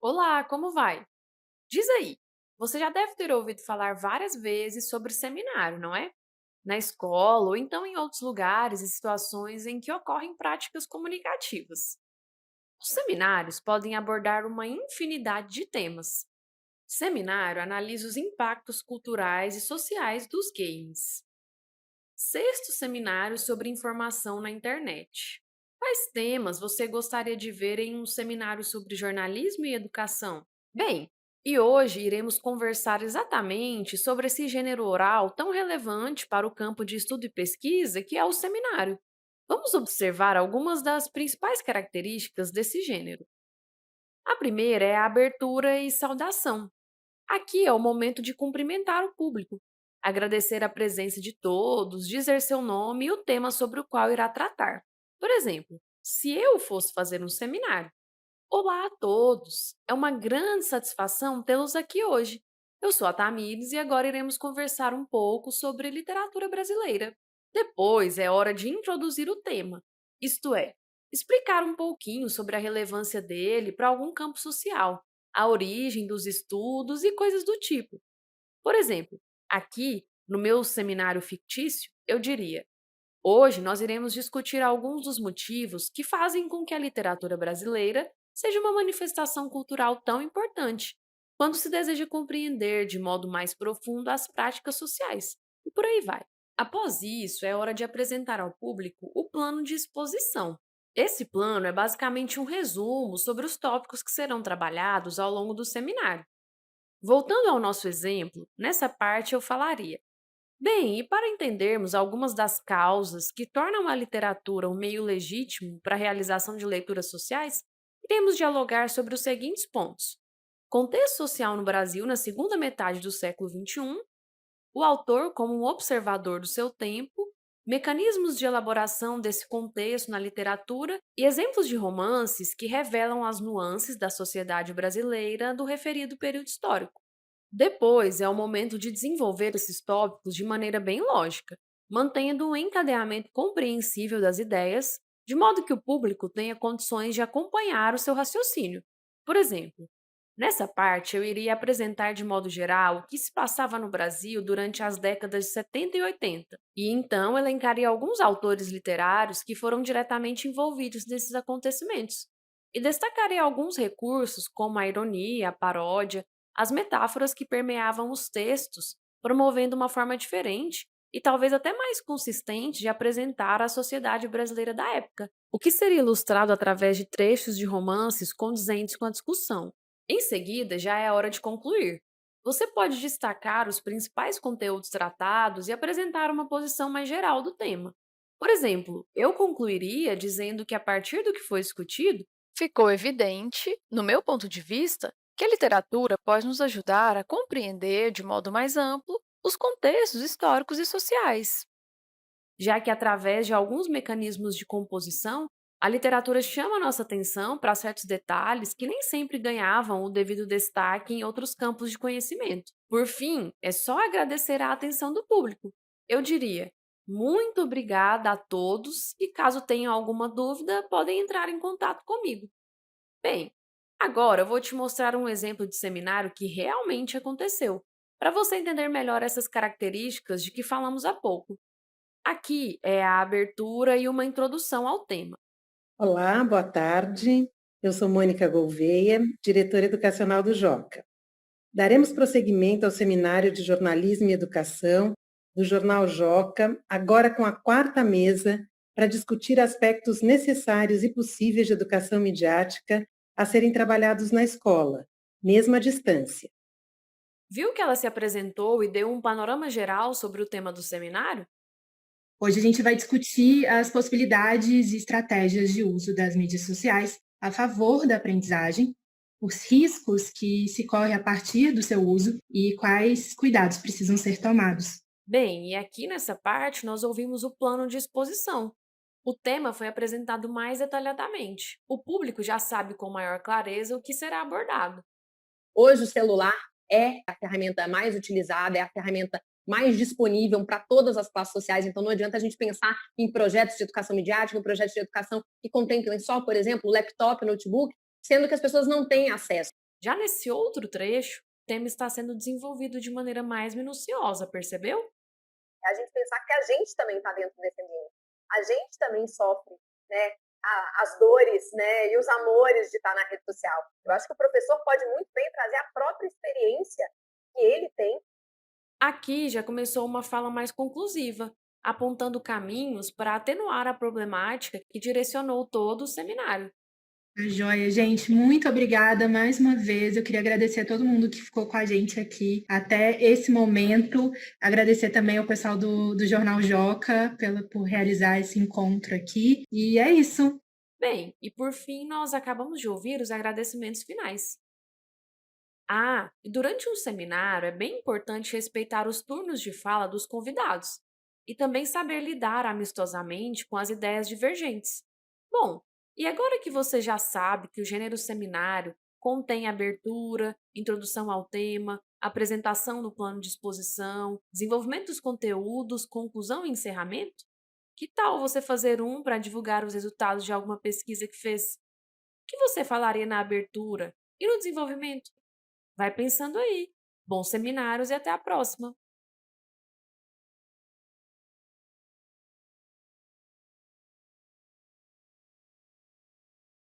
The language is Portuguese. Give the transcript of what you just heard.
Olá, como vai? Diz aí, você já deve ter ouvido falar várias vezes sobre seminário, não é? Na escola ou então em outros lugares e situações em que ocorrem práticas comunicativas. Os seminários podem abordar uma infinidade de temas. Seminário analisa os impactos culturais e sociais dos games. Sexto seminário sobre informação na internet. Quais temas você gostaria de ver em um seminário sobre jornalismo e educação? Bem, e hoje iremos conversar exatamente sobre esse gênero oral tão relevante para o campo de estudo e pesquisa que é o seminário. Vamos observar algumas das principais características desse gênero. A primeira é a abertura e saudação. Aqui é o momento de cumprimentar o público, agradecer a presença de todos, dizer seu nome e o tema sobre o qual irá tratar. Por exemplo, se eu fosse fazer um seminário, olá a todos! É uma grande satisfação tê-los aqui hoje. Eu sou a Tamires e agora iremos conversar um pouco sobre literatura brasileira. Depois é hora de introduzir o tema, isto é, explicar um pouquinho sobre a relevância dele para algum campo social, a origem dos estudos e coisas do tipo. Por exemplo, aqui, no meu seminário fictício, eu diria: hoje nós iremos discutir alguns dos motivos que fazem com que a literatura brasileira seja uma manifestação cultural tão importante, quando se deseja compreender de modo mais profundo as práticas sociais. E por aí vai. Após isso, é hora de apresentar ao público o plano de exposição. Esse plano é basicamente um resumo sobre os tópicos que serão trabalhados ao longo do seminário. Voltando ao nosso exemplo, nessa parte eu falaria: bem, e para entendermos algumas das causas que tornam a literatura um meio legítimo para a realização de leituras sociais, iremos dialogar sobre os seguintes pontos: contexto social no Brasil na segunda metade do século XXI, o autor como um observador do seu tempo, mecanismos de elaboração desse contexto na literatura e exemplos de romances que revelam as nuances da sociedade brasileira do referido período histórico. Depois é o momento de desenvolver esses tópicos de maneira bem lógica, mantendo um encadeamento compreensível das ideias, de modo que o público tenha condições de acompanhar o seu raciocínio. Por exemplo, nessa parte eu iria apresentar de modo geral o que se passava no Brasil durante as décadas de 70 e 80, e então elencaria alguns autores literários que foram diretamente envolvidos nesses acontecimentos. E destacarei alguns recursos como a ironia, a paródia, as metáforas que permeavam os textos, promovendo uma forma diferente e talvez até mais consistente de apresentar a sociedade brasileira da época, o que seria ilustrado através de trechos de romances condizentes com a discussão. Em seguida, já é a hora de concluir. Você pode destacar os principais conteúdos tratados e apresentar uma posição mais geral do tema. Por exemplo, eu concluiria dizendo que, a partir do que foi discutido, ficou evidente, no meu ponto de vista, que a literatura pode nos ajudar a compreender de modo mais amplo os contextos históricos e sociais, já que através de alguns mecanismos de composição, a literatura chama nossa atenção para certos detalhes que nem sempre ganhavam o devido destaque em outros campos de conhecimento. Por fim, é só agradecer a atenção do público. Eu diria: muito obrigada a todos e caso tenham alguma dúvida, podem entrar em contato comigo. Bem, agora eu vou te mostrar um exemplo de seminário que realmente aconteceu, para você entender melhor essas características de que falamos há pouco. Aqui é a abertura e uma introdução ao tema. Olá, boa tarde. Eu sou Mônica Gouveia, diretora educacional do Joca. Daremos prosseguimento ao seminário de jornalismo e educação do jornal Joca, agora com a quarta mesa, para discutir aspectos necessários e possíveis de educação midiática a serem trabalhados na escola, mesmo à distância. Viu que ela se apresentou e deu um panorama geral sobre o tema do seminário? Hoje a gente vai discutir as possibilidades e estratégias de uso das mídias sociais a favor da aprendizagem, os riscos que se corre a partir do seu uso e quais cuidados precisam ser tomados. Bem, e aqui nessa parte nós ouvimos o plano de exposição. O tema foi apresentado mais detalhadamente. O público já sabe com maior clareza o que será abordado. Hoje o celular é a ferramenta mais utilizada, é a ferramenta mais disponível para todas as classes sociais, então não adianta a gente pensar em projetos de educação midiática, em projetos de educação que contemplem só, por exemplo, o laptop, o notebook, sendo que as pessoas não têm acesso. Já nesse outro trecho, o tema está sendo desenvolvido de maneira mais minuciosa, percebeu? É a gente pensar que a gente também está dentro desse ambiente. A gente também sofre, né, as dores, né, e os amores de estar na rede social. Eu acho que o professor pode muito bem trazer a própria experiência que ele tem. Aqui já começou uma fala mais conclusiva, apontando caminhos para atenuar a problemática que direcionou todo o seminário. Tá joia, gente, muito obrigada mais uma vez. Eu queria agradecer a todo mundo que ficou com a gente aqui até esse momento. Agradecer também ao pessoal do Jornal Joca por realizar esse encontro aqui. E é isso. Bem, e por fim, nós acabamos de ouvir os agradecimentos finais. Ah, e durante um seminário é bem importante respeitar os turnos de fala dos convidados e também saber lidar amistosamente com as ideias divergentes. Bom, e agora que você já sabe que o gênero seminário contém abertura, introdução ao tema, apresentação do plano de exposição, desenvolvimento dos conteúdos, conclusão e encerramento, que tal você fazer um para divulgar os resultados de alguma pesquisa que fez? O que você falaria na abertura e no desenvolvimento? Vai pensando aí. Bons seminários e até a próxima!